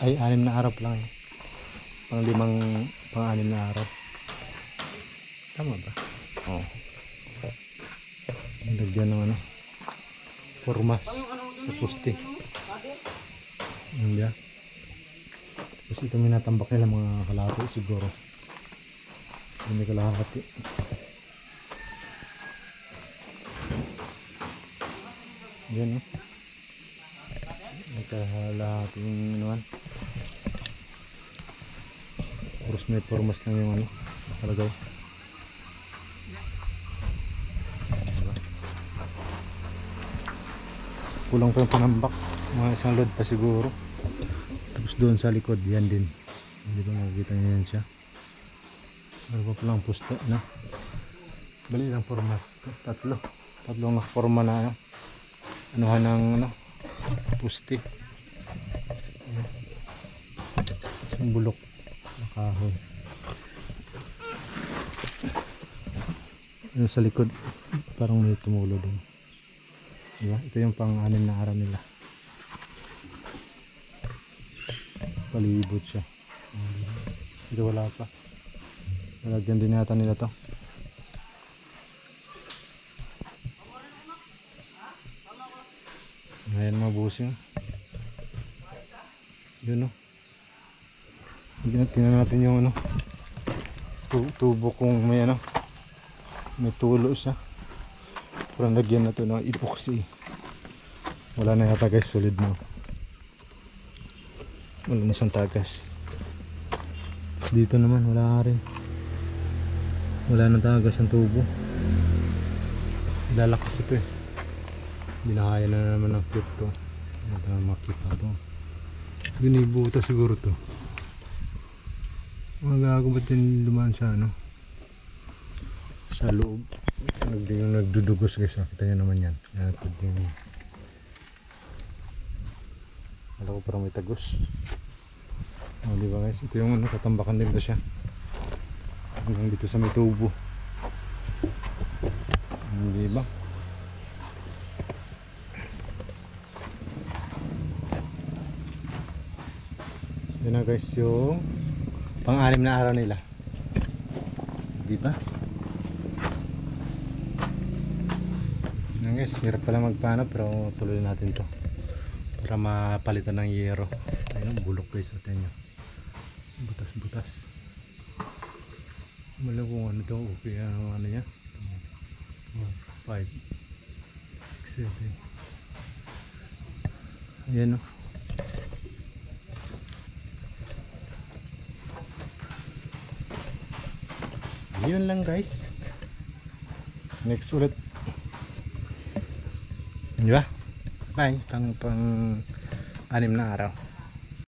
Ay, 6 na araw pa lang eh. Pang 6 na araw. Tama ba? Oo. Lagyan ng ano, formas sa puste. Hindi. Tapos ito minatambak nila mga kalahati siguro. Hindi kalahati. Yan o. Nagkahalahating anuan. Puros may formas lang yung ano, nakalagay. Kulang pa yung panambak, mga 1 load pa siguro. Tapos doon sa likod yan din, hindi ba makikita nyo yan siya. Ano pa lang puste na bali lang formas, tatlong nakaporma na ano, anuhan ng ano, puste. Yung bulok na kahoy. Ano sa likod parang may tumulo din. Diba? Ito yung pang 6 na araw nila. Palibot siya. Ito wala pa. Nalagyan din yata nila to. Ayan mga busing. Yun o. Tingnan natin yung ano, tubo kung may ano, may tulo siya. Parang lagyan na ito ng epoxy. Wala na yata guys, solid na. Wala na siyang tagas. Dito naman wala rin. Wala na tagas ang tubo. Lalakas ito eh. Binahaya na naman ng clip to. Hindi na makita to. Binibuta siguro to. Magago ba't din dumaan sa ano, sa loob. Yung nagdudugos guys, nakita nyo naman yan. Alam ko parang may tagos. O diba guys, ito yung ano, tatambakan din ito siya hanggang dito sa may tubo. Diba? Yun na guys yung pang 6 na araw nila. Diba? Yan guys, hirap pala magpano pero tuloy natin to para mapalitan ng yero. Ayun, bulok guys, natin nyo. Butas butas. Wala kung ano to, okay, ano niya, 5 6 7. Ayan o. Yun lang guys. Next ulit. Di ba? Bye. Pang 6 na araw.